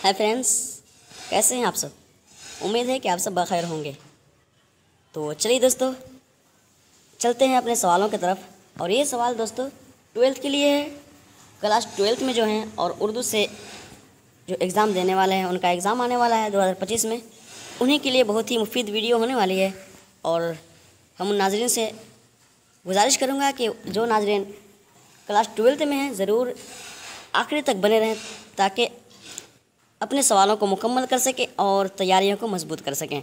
Hi friends, कैसे हैं आप सब। उम्मीद है कि आप सब बखैर होंगे। तो चलिए दोस्तों, चलते हैं अपने सवालों की तरफ। और ये सवाल दोस्तों 12th के लिए है। क्लास 12th में जो हैं और उर्दू से जो एग्ज़ाम देने वाले हैं, उनका एग्ज़ाम आने वाला है 2025 में, उन्हीं के लिए बहुत ही मुफीद वीडियो होने वाली है। और हम उन नाज़रीन से गुजारिश करूँगा कि जो नाज़रीन क्लास 12th में हैं ज़रूर आखिरी तक बने रहें, ताकि अपने सवालों को मुकम्मल कर सकें और तैयारियों को मजबूत कर सकें।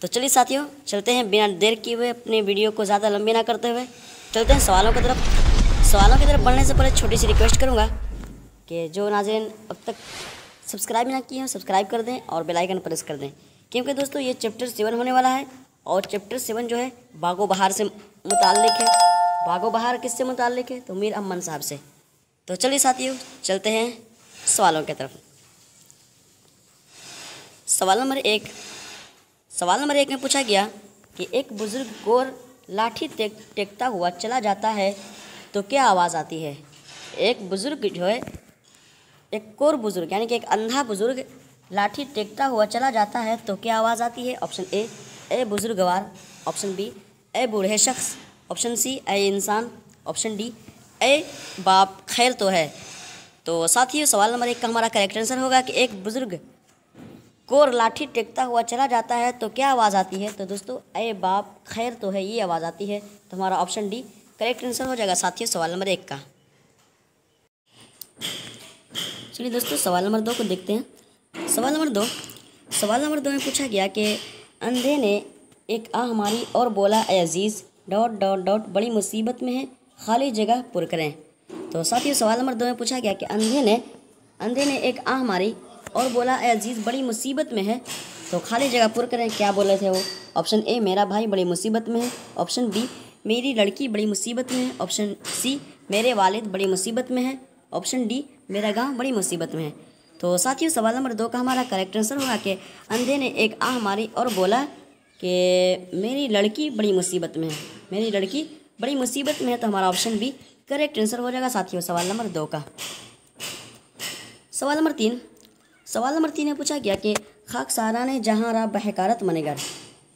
तो चलिए साथियों, चलते हैं बिना देर किए हुए, अपने वीडियो को ज़्यादा लंबी ना करते हुए चलते हैं सवालों की तरफ। सवालों की तरफ बढ़ने से पहले छोटी सी रिक्वेस्ट करूँगा कि जो नाज़रीन अब तक सब्सक्राइब ना किए हैं सब्सक्राइब कर दें और बेल आइकन प्रेस कर दें, क्योंकि दोस्तों ये चैप्टर 7 होने वाला है। और चैप्टर 7 जो है बागो बहार से मुताल्लिक है। बागो बहार किससे मुताल्लिक है? तो मीर अमन साहब से। तो चलिए साथियों, चलते हैं सवालों की तरफ। सवाल नंबर एक में पूछा गया कि एक बुज़ुर्ग गोर लाठी टेकता हुआ चला जाता है तो क्या आवाज़ आती है? एक बुज़ुर्ग जो है, एक कोर बुज़ुर्ग यानी कि एक अंधा बुज़ुर्ग लाठी टेकता हुआ चला जाता है तो क्या आवाज़ आती है? ऑप्शन ए बुज़ुर्गवार, ऑप्शन बी ए बूढ़े शख्स, ऑप्शन सी ए इंसान, ऑप्शन डी ए बाप खैर तो है। तो साथियों, सवाल नंबर 1 का हमारा करेक्ट आंसर होगा कि एक बुज़ुर्ग कोर लाठी टेकता हुआ चला जाता है तो क्या आवाज़ आती है? तो दोस्तों ए बाप खैर तो है, ये आवाज़ आती है। तो हमारा ऑप्शन डी करेक्ट आंसर हो जाएगा साथियों सवाल नंबर 1 का। चलिए दोस्तों, सवाल नंबर 2 को देखते हैं। सवाल नंबर दो में पूछा गया कि अंधे ने एक आह मारी और बोला ए अजीज़ ... बड़ी मुसीबत में है, खाली जगह पुर करें। तो साथियों, सवाल नंबर 2 में पूछा गया कि अंधे ने एक आह मारी और बोला ए अजीज़ बड़ी मुसीबत में है तो खाली जगह पुर करें। क्या बोले थे वो? ऑप्शन ए मेरा भाई बड़ी मुसीबत में है, ऑप्शन बी मेरी लड़की बड़ी मुसीबत में है, ऑप्शन सी मेरे वालिद बड़ी मुसीबत में है, ऑप्शन डी मेरा गांव बड़ी मुसीबत में है। तो साथियों, सवाल नंबर 2 का हमारा करेक्ट आंसर होगा कि अंधे ने एक आह मारी और बोला कि मेरी लड़की बड़ी मुसीबत में है, मेरी लड़की बड़ी मुसीबत में है। तो हमारा ऑप्शन बी करेक्ट आंसर हो जाएगा साथियों सवाल नंबर 2 का। सवाल नंबर 3 में पूछा गया कि खाक साराने जहाँ रा बहकारत मनेगर,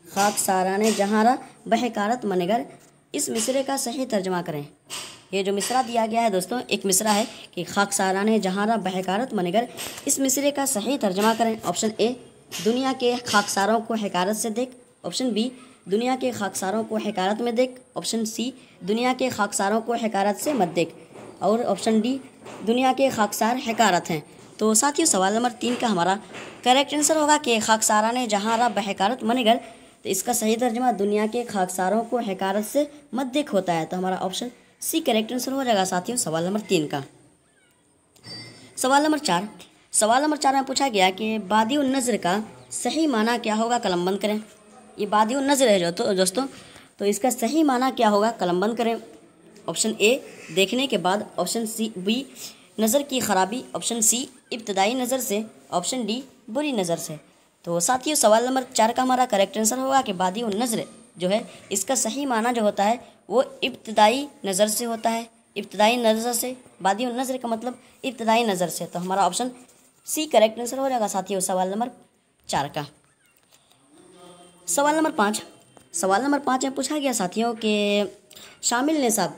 खाक साराने जहाँ रा बहकारत मनेगर, इस मिसरे का सही तर्जमा करें। ये जो मिसरा दिया गया है दोस्तों, एक मिसरा है कि खाक साराने जहाँ रा बहकारत मनेगर, इस मिसरे का सही तर्जमा करें। ऑप्शन ए दुनिया के खाकसारों को हकारत से देख, ऑप्शन बी दुनिया के खाकसारों को हकारत में देख, ऑप्शन सी दुनिया के खाकसारों को हकारत से मत देख, और ऑप्शन डी दुनिया के खाकसार हकारत हैं। तो साथियों, सवाल नंबर 3 का हमारा करेक्ट आंसर होगा कि खाकसारा ने जहाँ रा बहकारत मनेगर, तो इसका सही तर्जमा दुनिया के खाकसारों को हकारत से मत देख होता है। तो हमारा ऑप्शन सी करेक्ट आंसर हो जाएगा साथियों सवाल नंबर 3 का। सवाल नंबर 4 में पूछा गया कि बादिउन नज़र का सही माना क्या होगा? कलम बंद करें। ये बादिउन नज़र है जो दोस्तों, तो इसका सही माना क्या होगा? कलम बंद करें। ऑप्शन ए देखने के बाद, ऑप्शन सी बी नज़र की ख़राबी, ऑप्शन सी इब्तदाई नज़र से, ऑप्शन डी बुरी नज़र से। तो साथियों, सवाल नंबर 4 का हमारा करेक्ट आंसर होगा कि बादिउन नज़र जो है, इसका सही माना जो होता है वो इब्तदाई नज़र से होता है। इब्तदाई नज़र से, बादिउन नज़र का मतलब इब्तदाई नज़र से। तो हमारा ऑप्शन सी करेक्ट आंसर हो जाएगा साथियों सवाल नंबर 4 का। सवाल नंबर 5 में पूछा गया साथियों कि शामिल निसाब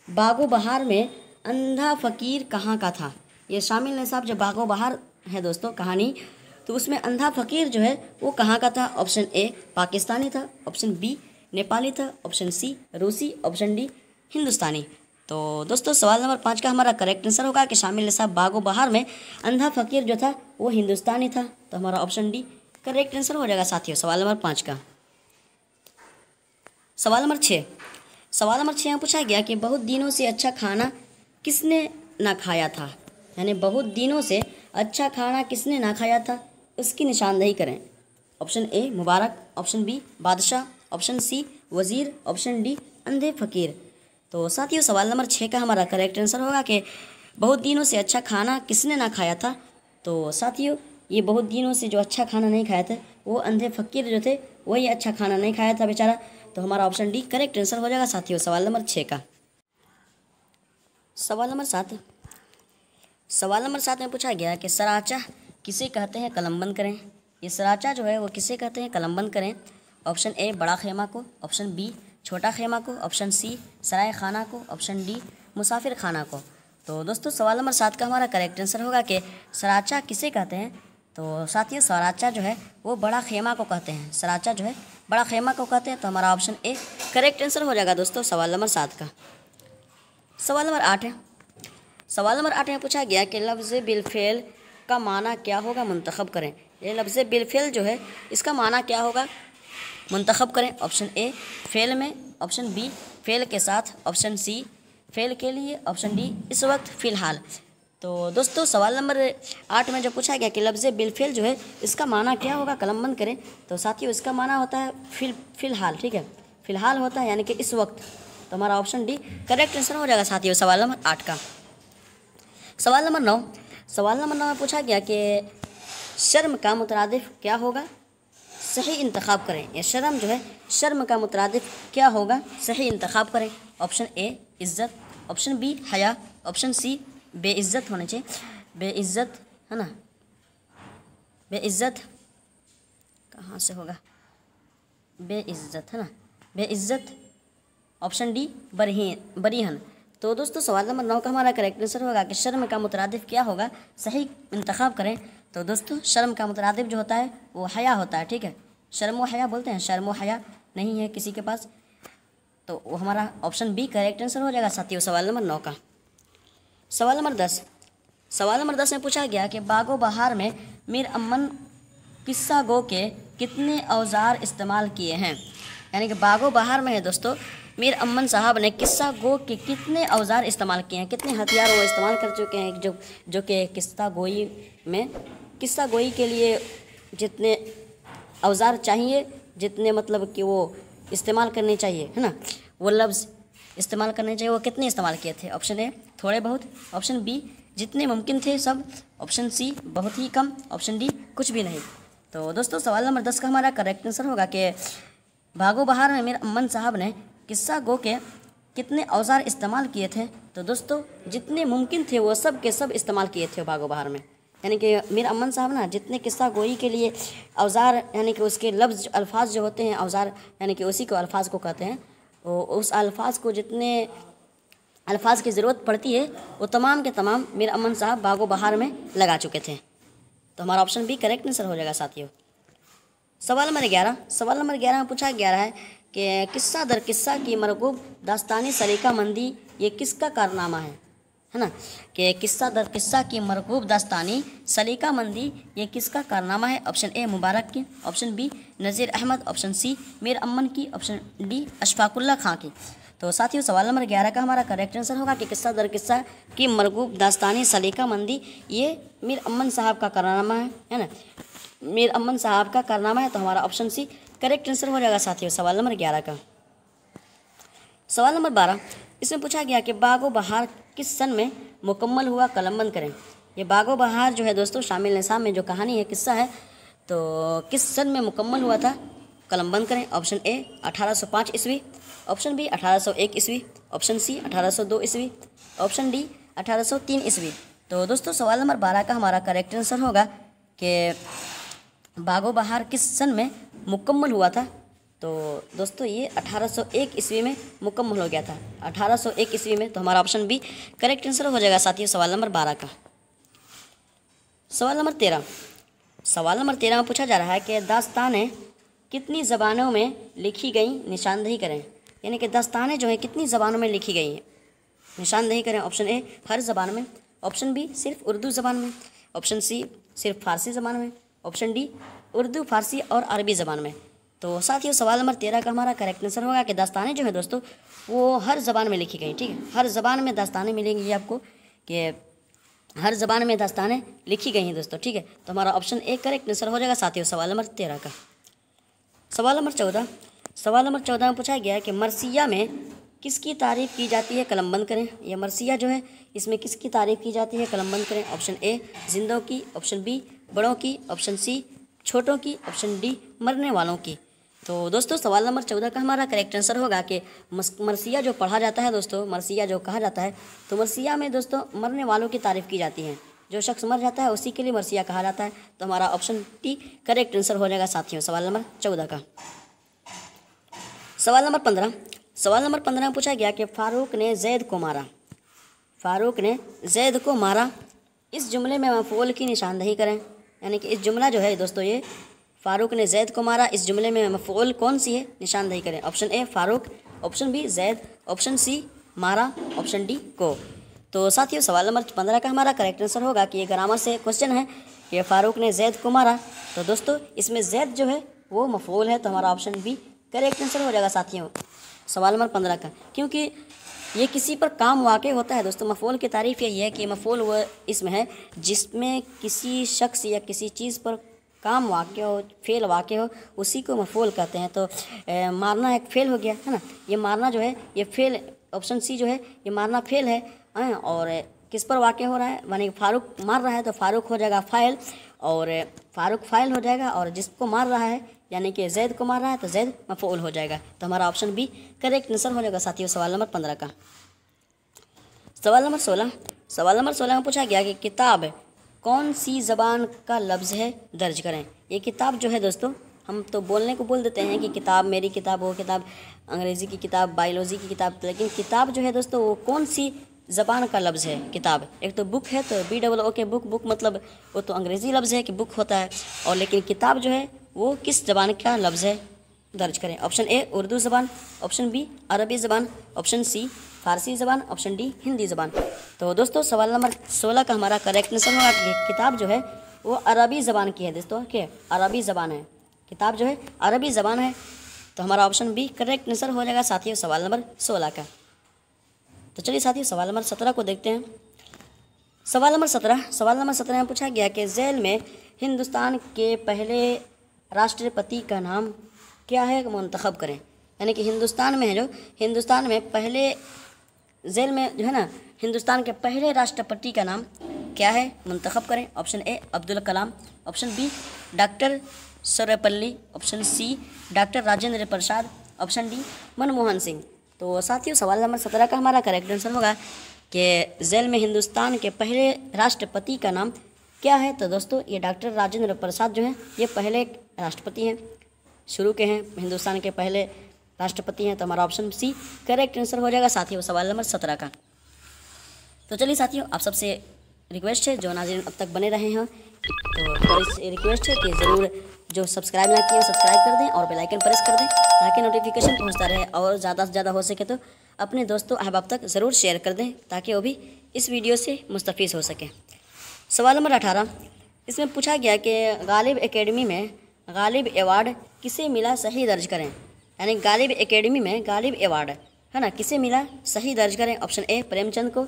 बागो बहार में अंधा फ़कीर कहाँ का था? ये शामिल निसाब जो बागो बहार है दोस्तों कहानी, तो उसमें अंधा फ़कीर जो है वो कहाँ का था? ऑप्शन ए पाकिस्तानी था, ऑप्शन बी नेपाली था, ऑप्शन सी रूसी, ऑप्शन डी हिंदुस्तानी। तो दोस्तों, सवाल नंबर 5 का हमारा करेक्ट आंसर होगा कि शामिल निसाब बागो बहार में अंधा फ़कीर जो था वो हिंदुस्तानी था। तो हमारा ऑप्शन डी करेक्ट आंसर हो जाएगा साथियों सवाल नंबर 5 का। सवाल नंबर 6 में पूछा गया कि बहुत दिनों से अच्छा खाना किसने ना खाया था? यानी बहुत दिनों से अच्छा खाना किसने ना खाया था, उसकी निशानदेही करें। ऑप्शन ए मुबारक, ऑप्शन बी बादशाह, ऑप्शन सी वज़ीर, ऑप्शन डी अंधे फ़कीर। तो साथियों, सवाल नंबर 6 का हमारा करेक्ट आंसर होगा कि बहुत दिनों से अच्छा खाना किसने ना खाया था। तो साथियों, ये बहुत दिनों से जो अच्छा खाना नहीं खाया था वो अंधे फ़कीर जो थे, वही अच्छा खाना नहीं खाया था बेचारा। तो हमारा ऑप्शन डी करेक्ट आंसर हो जाएगा साथियों सवाल नंबर 6 का। सवाल नंबर 7 में पूछा गया कि सराचा किसे कहते हैं, कलम बंद करें। ये सराचा जो है वो किसे कहते हैं, कलम बंद करें। ऑप्शन ए बड़ा खेमा को, ऑप्शन बी छोटा खेमा को, ऑप्शन सी सराय खाना को, ऑप्शन डी मुसाफिर खाना को। तो दोस्तों सवाल नंबर 7 का हमारा करेक्ट आंसर होगा कि सराचा किसे कहते हैं। तो साथियों सराचा जो है वो बड़ा खेमा को कहते हैं। सराचा जो है बड़ा खेमा को कहते हैं। तो हमारा ऑप्शन ए करेक्ट आंसर हो जाएगा दोस्तों सवाल नंबर 7 का। सवाल नंबर 8 है। सवाल नंबर 8 में पूछा गया कि लफ्ज़ बिलफेल का माना क्या होगा, मुंतखब करें। ये लफ्ज़ बिलफेल जो है इसका माना क्या होगा, मुंतखब करें। ऑप्शन ए फेल में, ऑप्शन बी फेल के साथ, ऑप्शन सी फेल के लिए, ऑप्शन डी इस वक्त फ़िलहाल। तो दोस्तों सवाल नंबर 8 में जो पूछा गया कि लफ्ज़ बिलफेल जो है इसका माना क्या होगा, कलम बंद करें। तो साथियों इसका माना होता है फ़िलहाल, ठीक है, फ़िलहाल होता है यानी कि इस वक्त। तो हमारा ऑप्शन डी करेक्ट आंसर हो जाएगा साथियों सवाल नंबर 8 का। सवाल नंबर 9। सवाल नंबर 9 में पूछा गया कि शर्म का मुतरादिफ क्या होगा, सही इंतखाब करें। या शर्म जो है शर्म का मुतरादिफ क्या होगा, सही इंतखाब करें। ऑप्शन ए इज़्ज़त, ऑप्शन बी हया, ऑप्शन सी बेइज़्ज़त होना चाहिए, बेइज़्ज़त है ना, बेइज़्ज़त कहाँ से होगा, बेइज़्ज़त है ना, बेइज़्ज़त, ऑप्शन डी बरीहन। तो दोस्तों सवाल नंबर 9 का हमारा करेक्ट आंसर होगा कि शर्म का मुतरादिफ क्या होगा, सही इंतखाब करें। तो दोस्तों शर्म का मुतरादिफ जो होता है वो हया होता है, ठीक है, शर्म व हया बोलते हैं, शर्म व हया नहीं है किसी के पास। तो वो हमारा ऑप्शन बी करेक्ट आंसर हो जाएगा साथियों सवाल नंबर 9 का। सवाल नंबर 10। सवाल नंबर 10 में पूछा गया कि बागो बहार में मीर अमन किस्सा गो के कितने औजार इस्तेमाल किए हैं। यानी कि बागो बहार में है दोस्तों मीर अमन साहब ने किस्सा गो के कितने औजार इस्तेमाल किए हैं, कितने हथियार वो इस्तेमाल कर चुके हैं जो कि किस्सा गोई के लिए जितने औजार चाहिए, जितने मतलब कि वो इस्तेमाल करने चाहिए है ना, वो लफ्ज़ इस्तेमाल करने चाहिए, वो कितने इस्तेमाल किए थे। ऑप्शन ए थोड़े बहुत, ऑप्शन बी जितने मुमकिन थे सब, ऑप्शन सी बहुत ही कम, ऑप्शन डी कुछ भी नहीं। तो दोस्तों सवाल नंबर 10 का हमारा करेक्ट आंसर होगा कि बागो बहार में मीर अमन साहब ने किस्सा गो के कितने औजार इस्तेमाल किए थे। तो दोस्तों जितने मुमकिन थे वो सब के सब इस्तेमाल किए थे बागो बहार में। यानी कि मीर अमन साहब ना जितने किस्सा गोई के लिए औजार यानी कि उसके लफ्ज़ अल्फाज जो होते हैं औजार यानी कि उसी को अल्फाज को कहते हैं, तो उस अल्फाज को जितने अल्फाज की ज़रूरत पड़ती है वो तमाम के तमाम मीर अमन साहब बागो बहार में लगा चुके थे। तो हमारा ऑप्शन बी करेक्ट आंसर हो जाएगा साथियों। सवाल नंबर 11। सवाल नंबर 11 में पूछा गया है कि किस्सा दर किस्सा की मरगूब दास्तानी सलीका मंदी ये किसका कारनामा है ना, कि किस्सा दर किस्सा की मरगूब दास्तानी सलीका मंदी ये किसका कारनामा है। ऑप्शन ए मुबारक की, ऑप्शन बी नज़ीर अहमद, ऑप्शन सी मीर अमन की, ऑप्शन डी अशफाकुल्ला खां की। तो साथियों सवाल नंबर 11 का हमारा करेक्ट आंसर होगा कि किस्सा दर किस्सा की मरगूब दास्तानी सलीका मंदी ये मीर अमन साहब का कारनामा है ना, मीर अमन साहब का कारनामा है। तो हमारा ऑप्शन सी करेक्ट आंसर हो जाएगा साथियों सवाल नंबर 11 का। सवाल नंबर 12। इसमें पूछा गया कि बागो बहार किस सन में मुकम्मल हुआ, कलम बंद करें। ये बागो बहार जो है दोस्तों शामिल निसाब में जो कहानी है किस्सा है, तो किस सन में मुकम्मल हुआ था, कलम बंद करें। ऑप्शन ए 1805 ईस्वी, ऑप्शन बी 1801 ईस्वी, ऑप्शन सी 1802 ईस्वी, ऑप्शन डी 1803 ईस्वी। तो दोस्तों सवाल नंबर 12 का हमारा करेक्ट आंसर होगा कि बागो बहार किस सन में मुकम्मल हुआ था। तो दोस्तों ये 1801 ईस्वी में मुकम्मल हो गया था, 1801 ईस्वी में। तो हमारा ऑप्शन बी करेक्ट आंसर हो जाएगा साथियों सवाल नंबर 12 का। सवाल नंबर 13। सवाल नंबर 13 में पूछा जा रहा है कि दास्तानें कितनी ज़बानों में लिखी गई, निशानदेही करें। यानी कि दास्तानें जो है कितनी ज़बानों में लिखी गई हैं, निशानदेही करें। ऑप्शन ए हर ज़बान में, ऑप्शन बी सिर्फ उर्दू ज़बान में, ऑप्शन सी सिर्फ फ़ारसी ज़बान में, ऑप्शन डी उर्दू फ़ारसी और अरबी ज़बान में। तो साथियों सवाल नंबर 13 का हमारा करेक्ट आंसर होगा कि दास्तानें जो है दोस्तों वो हर ज़बान में लिखी गई, ठीक है, हर ज़बान में दास्तानें मिलेंगी आपको कि हर ज़बान में दास्तानें लिखी गई हैं दोस्तों, ठीक है। तो हमारा ऑप्शन ए करेक्ट आंसर हो जाएगा साथियों सवाल नंबर 13 का। सवाल नंबर 14। सवाल नंबर 14 में पूछा गया है कि मरसिया में किसकी तारीफ़ की जाती है, कलम बंद करें। यह मरसिया जो है इसमें किसकी तारीफ़ की जाती है, कलम बंद करें। ऑप्शन ए जिंदों की, ऑप्शन बी बड़ों की, ऑप्शन सी छोटों की, ऑप्शन डी मरने वालों की। तो दोस्तों सवाल नंबर 14 का हमारा करेक्ट आंसर होगा कि मरसिया जो पढ़ा जाता है दोस्तों, मरसिया जो कहा जाता है, तो मरसिया में दोस्तों मरने वालों की तारीफ़ की जाती है, जो शख्स मर जाता है उसी के लिए मरसिया कहा जाता है। तो हमारा ऑप्शन डी करेक्ट आंसर हो जाएगा साथियों सवाल नंबर 14 का। सवाल नंबर 15। सवाल नंबर 15 में पूछा गया कि फ़ारूक ने जैद को मारा। फ़ारूक ने जैद को मारा, इस जुमले में मफ़ऊल की निशानदही करें। यानी कि इस जुमला जो है दोस्तों, ये फ़ारूक ने जैद को मारा, इस जुमले में मफ़ऊल कौन सी है, निशानदही करें। Option A Farooq, option B Zaid, option C मारा, ऑप्शन डी को। तो साथियों सवाल नंबर 15 का हमारा करेक्ट आंसर होगा कि ये ग्रामर से क्वेश्चन है कि फ़ारूक ने जैद को मारा। तो दोस्तों इसमें जैद जो है वो मफ़ऊल है, तो हमारा ऑप्शन बी करेक्ट आंसर हो जाएगा साथियों सवाल नंबर 15 का। क्योंकि ये किसी पर काम वाक़ होता है दोस्तों। मफ़ऊल की तारीफ़ यही है कि मफ़ऊल वो इसम है जिसमें किसी शख्स या किसी चीज़ पर काम वाक़ हो, फ़ेल वाक़ हो, उसी को मफ़ऊल कहते हैं। तो मारना एक फ़ेल हो गया है ना, ये मारना जो है ये फ़ेल, ऑप्शन सी जो है ये मारना फ़ेल है। और किस पर वाक़ हो रहा है, माने फ़ारूक मार रहा है तो फ़ारूक हो जाएगा फ़ाइल, और फ़ारूक फ़ाइल हो जाएगा, और जिसको मार रहा है यानी कि जैद को मार रहा है तो जैद मफ़ऊल हो जाएगा। तो हमारा ऑप्शन बी करेक्ट आंसर हो जाएगा साथियों सवाल नंबर 15 का। सवाल नंबर 16। सवाल नंबर 16 में पूछा गया कि किताब कौन सी ज़बान का लफ्ज़ है, दर्ज करें। ये किताब जो है दोस्तों, हम तो बोलने को बोल देते हैं कि किताब, मेरी किताब, वो किताब, अंग्रेज़ी की किताब, बायोलॉजी की किताब, लेकिन किताब जो है दोस्तों वो कौन सी ज़बान का लफ्ज़ है। किताब एक तो बुक है, तो BOO के बुक, बुक मतलब वो तो अंग्रेज़ी लफ्ज़ है कि बुक होता है, और लेकिन किताब जो है वो किस ज़बान का लफ्ज़ है, दर्ज करें। ऑप्शन ए उर्दू ज़बान, ऑप्शन बी अरबी ज़बान, ऑप्शन सी फ़ारसी ज़बान, ऑप्शन डी हिंदी ज़बान। तो दोस्तों सवाल नंबर 16 का हमारा करेक्ट आंसर होगा कि किताब जो है वो अरबी ज़बान की है दोस्तों, कि अरबी ज़बान है, किताब जो है अरबी ज़बान है। तो हमारा ऑप्शन बी करेक्ट आंसर हो जाएगा साथियों सवाल नंबर 16 का। तो चलिए साथियों सवाल नंबर 17 को देखते हैं। सवाल नंबर 17 में पूछा गया कि झेल में हिंदुस्तान के पहले राष्ट्रपति का नाम क्या है, मुंतखब करें। यानी कि हिंदुस्तान में है, जो हिंदुस्तान में पहले झेल में जो है ना, हिंदुस्तान के पहले राष्ट्रपति का नाम क्या है, मुंतखब करें। Option A Abdul Kalam, option B doctor Sarvepalli, option C doctor Rajendra Prasad, option D Manmohan Singh. तो साथियों सवाल नंबर 17 का हमारा करेक्ट आंसर होगा कि झेल में हिंदुस्तान के पहले राष्ट्रपति का नाम क्या है। तो दोस्तों ये डॉक्टर राजेंद्र प्रसाद जो हैं ये पहले राष्ट्रपति हैं, शुरू के हैं, हिंदुस्तान के पहले राष्ट्रपति हैं। तो हमारा ऑप्शन सी करेक्ट आंसर हो जाएगा साथियों सवाल नंबर 17 का। तो चलिए साथियों आप सबसे रिक्वेस्ट है जो नाज़रीन अब तक बने रहे हैं, तो रिक्वेस्ट है कि ज़रूर जो सब्सक्राइब ना किए सब्सक्राइब कर दें और बेल आइकन प्रेस कर दें ताकि नोटिफिकेशन पहुंचता रहे, और ज़्यादा से ज़्यादा हो सके तो अपने दोस्तों अहबाब तक ज़रूर शेयर कर दें ताकि वो भी इस वीडियो से मुस्तफ़ीज़ हो सके। सवाल नंबर 18, इसमें पूछा गया कि गालिब एकेडमी में गालिब अवार्ड किसे मिला, सही दर्ज करें। यानी गालिब एकेडमी में गालिब अवार्ड है ना किसे मिला, सही दर्ज करें। ऑप्शन ए प्रेमचंद को,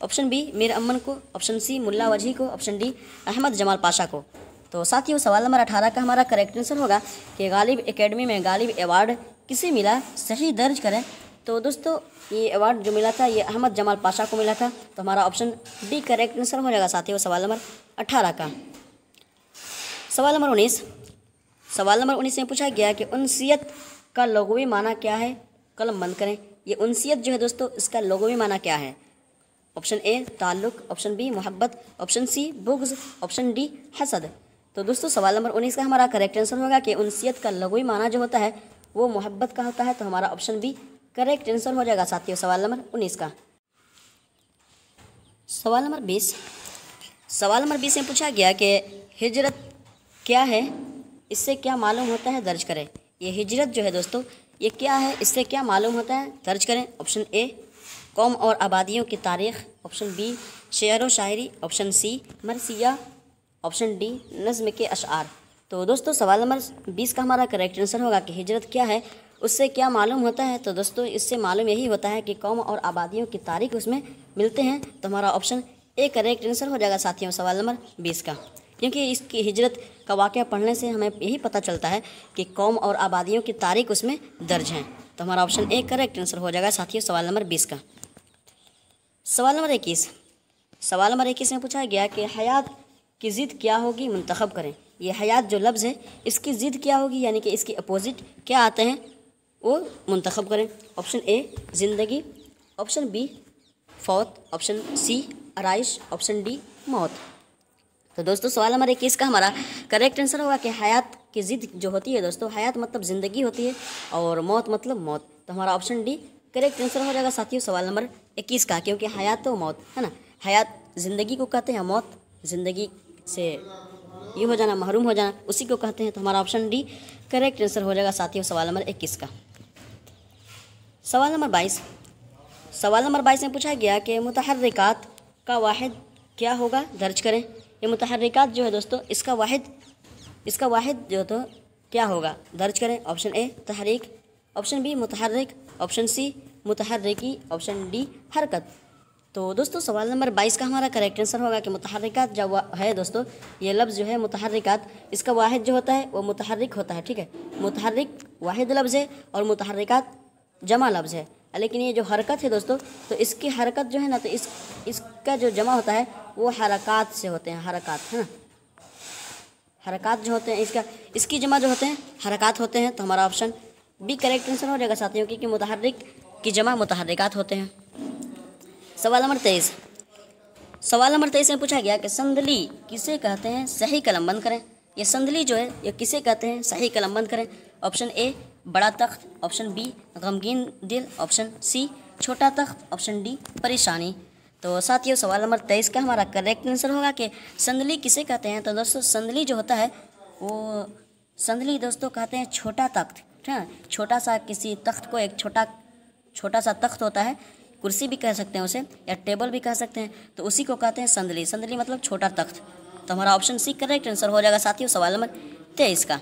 ऑप्शन बी मीर अमन को, ऑप्शन सी मुल्ला वजी को, ऑप्शन डी अहमद जमाल पाशा को। तो साथियों सवाल नंबर 18 का हमारा करेक्ट आंसर होगा कि गालिब एकेडमी में गालिब अवार्ड किसे मिला, सही दर्ज करें। तो दोस्तों ये अवार्ड जो मिला था ये अहमद जमाल पाशा को मिला था। तो हमारा ऑप्शन डी करेक्ट आंसर हो जाएगा साथियों सवाल नंबर 18 का। सवाल नंबर 19, सवाल नंबर 19 में पूछा गया कि उनसियत का लुग़वी माना क्या है, कलम बंद करें। ये उनसियत जो है दोस्तों इसका लुग़वी माना क्या है। ऑप्शन ए ताल्लुक़, ऑप्शन बी मोहब्बत, ऑप्शन सी बुग़्ज़, ऑप्शन डी हसद। तो दोस्तों सवाल नंबर 19 का हमारा करेक्ट आंसर होगा कि उनसियत का लुग़वी माना जो होता है वो मोहब्बत का होता है। तो हमारा ऑप्शन बी करेक्ट आंसर हो जाएगा साथियों सवाल नंबर 19 का। सवाल नंबर 20, सवाल नंबर 20 में पूछा गया कि हिजरत क्या है, इससे क्या मालूम होता है, दर्ज करें। ये हिजरत जो है दोस्तों ये क्या है, इससे क्या मालूम होता है, दर्ज करें। ऑप्शन ए कौम और आबादियों की तारीख़, ऑप्शन बी शेर व शायरी, ऑप्शन सी मरसिया, ऑप्शन डी नज़्म के अशआर। तो दोस्तों सवाल नंबर 20 का हमारा करेक्ट आंसर होगा कि हिजरत क्या है, उससे क्या मालूम होता है। तो दोस्तों इससे मालूम यही होता है कि कौम और आबादियों की तारीख़ उसमें मिलते हैं। तो हमारा ऑप्शन ए करेक्ट आंसर हो जाएगा साथियों सवाल नंबर 20 का, क्योंकि इसकी हिजरत का वाक़या पढ़ने से हमें यही पता चलता है कि कौम और आबादियों की तारीख़ उसमें दर्ज हैं। तो हमारा ऑप्शन ए करेक्ट आंसर हो जाएगा साथियों सवाल नंबर 20 का। सवाल नंबर 21, सवाल नंबर 21 में पूछा गया कि हयात की ज़िद क्या होगी, मुंतखब करें। ये हयात जो लफ्ज़ है इसकी ज़िद क्या होगी, यानी कि इसकी अपोजिट क्या आते हैं वो मुंतखब करें। ऑप्शन ए ज़िंदगी, ऑप्शन बी फौत, ऑप्शन सी आराइश, ऑप्शन डी मौत। तो दोस्तों सवाल नंबर 21 का हमारा करेक्ट आंसर होगा कि हयात की ज़िद जो होती है दोस्तों, हयात मतलब ज़िंदगी होती है और मौत मतलब मौत। तो हमारा ऑप्शन डी करेक्ट आंसर हो जाएगा साथियों सवाल नंबर 21 का, क्योंकि हयात तो मौत है ना, हयात ज़िंदगी को कहते हैं, मौत ज़िंदगी से ये हो जाना, महरूम हो जाना, उसी को कहते हैं। तो हमारा ऑप्शन डी करेक्ट आंसर हो जाएगा साथियों सवाल नंबर 21 का। सवाल नंबर 22, सवाल नंबर 22 में पूछा गया कि मुतहर्रिकात का वाहिद क्या होगा, दर्ज करें। ये मुतहर्रिकात जो है दोस्तों, इसका वाहिद जो तो क्या होगा, दर्ज करें। ऑप्शन ए तहरीक, ऑप्शन बी मुतहर्रिक, ऑप्शन सी मुतहर्रिकी, ऑप्शन डी हरकत। तो दोस्तों सवाल नंबर 22 का हमारा करेक्ट आंसर होगा कि मुतहर्रिकात जो है दोस्तों, ये लफ्ज़ जो है मुतहर्रिकात, इसका वाहिद जो होता है वो मुतहर्रिक होता है, ठीक है। मुतहर्रिक वाहिद लफ्ज़ है और मुतहर्रिकात जमा लफ्ज़ है। लेकिन ये जो हरकत है दोस्तों, तो इसकी हरकत जो है ना, तो इसका जो जमा होता है वो हरकात से होते हैं, हरकात है ना, हरकात जो होते हैं इसकी जमा जो होते हैं हरकात होते हैं। तो हमारा ऑप्शन बी करेक्ट आंसर हो जाएगा साथियों, क्योंकि मुतहर्रिक की जमा मुतहर्रिकात होते हैं। सवाल नंबर 23, सवाल नंबर 23 में पूछा गया कि संदली किसे कहते हैं, सही कलम बंद करें। ये संदली जो है ये किसे कहते हैं, सही कलम बंद करें। ऑप्शन ए बड़ा तख्त, ऑप्शन बी गमगीन दिल, ऑप्शन सी छोटा तख्त, ऑप्शन डी परेशानी। तो साथियों सवाल नंबर 23 का हमारा करेक्ट आंसर होगा कि संदली किसे कहते हैं। तो दोस्तों संदली जो होता है वो संदली दोस्तों कहते हैं छोटा तख्त, ठीक है। छोटा सा किसी तख्त को, एक छोटा सा तख्त होता है, कुर्सी भी कह सकते हैं उसे, या टेबल भी कह सकते हैं, तो उसी को कहते हैं संदली। संदली मतलब छोटा तख्त। तो हमारा ऑप्शन सी करेक्ट आंसर हो जाएगा साथियों सवाल नंबर 23 का।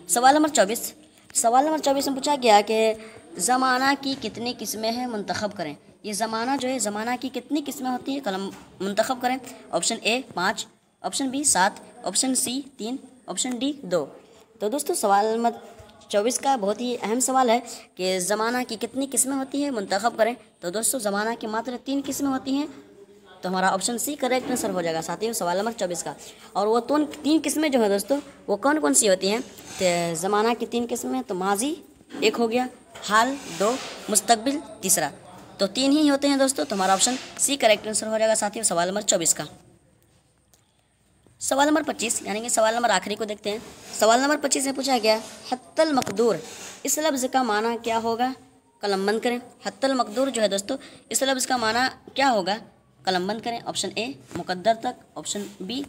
सवाल नंबर 24, सवाल नंबर 24 में पूछा गया कि ज़माना की कितनी किस्में हैं, मुंतखब करें। ये ज़माना जो है, ज़माना की कितनी किस्में होती है, कलम मुंतखब करें। Option A 5, option B 7, option C 3, option D 2। तो दोस्तों सवाल नंबर 24 का बहुत ही अहम सवाल है कि ज़माना की कितनी किस्में होती हैं, मुंतखब करें। तो दोस्तों ज़माना की मात्र 3 किस्में होती हैं। तो हमारा ऑप्शन सी करेक्ट आंसर हो जाएगा साथियों सवाल नंबर 24 का। और वो 3 किस्में जो है दोस्तों, वो कौन कौन सी होती हैं। तो ज़माना की 3 किस्में, तो माजी एक हो गया, हाल 2, मुस्तकबिल तीसरा। तो 3 ही होते हैं दोस्तों। तो हमारा ऑप्शन सी करेक्ट आंसर हो जाएगा साथियों सवाल नंबर 24 का। सवाल नंबर 25 यानी कि सवाल नंबर आखिरी को देखते हैं। सवाल नंबर 25 में पूछा गया हत्तल मकदूर, इस लफ्ज़ का माना क्या होगा, कलम बंद करें। हत्तल मकदूर जो है दोस्तों, इस लफ्ज़ का माना क्या होगा, कलम बंद करें। ऑप्शन ए मुकद्दर तक, ऑप्शन बी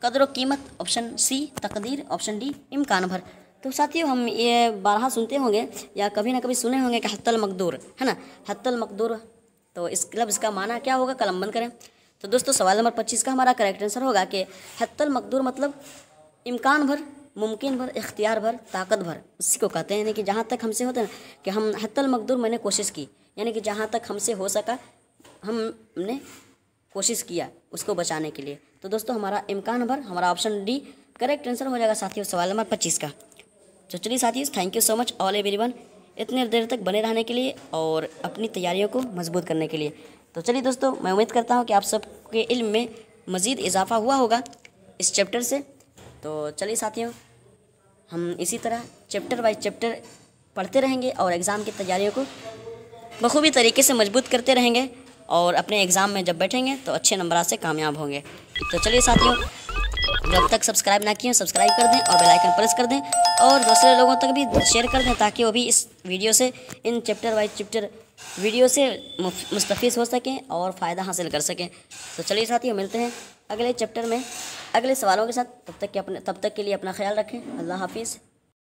कदर कीमत, ऑप्शन सी तकदीर, ऑप्शन डी इम्कान भर। तो साथियों हम ये बारहा सुनते होंगे या कभी ना कभी सुने होंगे कि हत्तल मकदूर है ना, हत्तल मकदूर। तो इस लफ्ज़ का माना क्या होगा, कलम बंद करें। तो दोस्तों सवाल नंबर 25 का हमारा करेक्ट आंसर होगा कि हत्तल मकदूर मतलब इम्कान भर, मुमकिन भर, इख्तियार भर, ताकत भर, उसी को कहते हैं। यानी कि जहाँ तक हमसे होता है ना कि हम हत्तल मकदूर, मैंने कोशिश की, यानी कि जहाँ तक हमसे हो सका हमने कोशिश किया उसको बचाने के लिए। तो दोस्तों हमारा इम्कान भर, हमारा ऑप्शन डी करेक्ट आंसर हो जाएगा साथियों सवाल नंबर 25 का। तो चलिए साथियों thank you so much all everyone इतने देर तक बने रहने के लिए और अपनी तैयारियों को मजबूत करने के लिए। तो चलिए दोस्तों मैं उम्मीद करता हूँ कि आप सबके इल्म में मज़ीद इजाफा हुआ होगा इस चैप्टर से। तो चलिए साथियों हम इसी तरह चैप्टर बाय चैप्टर पढ़ते रहेंगे और एग्ज़ाम की तैयारियों को बखूबी तरीके से मजबूत करते रहेंगे और अपने एग्ज़ाम में जब बैठेंगे तो अच्छे नंबरात से कामयाब होंगे। तो चलिए साथियों जब तक सब्सक्राइब ना किए सब्सक्राइब कर दें और बेल आइकन प्रेस कर दें और दूसरे लोगों तक भी शेयर कर दें ताकि वो भी इस वीडियो से, in chapter by chapter video से मुस्तफ़ीज़ हो सकें और फ़ायदा हासिल कर सकें। तो चलिए साथियों मिलते हैं अगले चैप्टर में अगले सवालों के साथ। तब तक के लिए अपना ख्याल रखें। अल्लाह हाफिज़।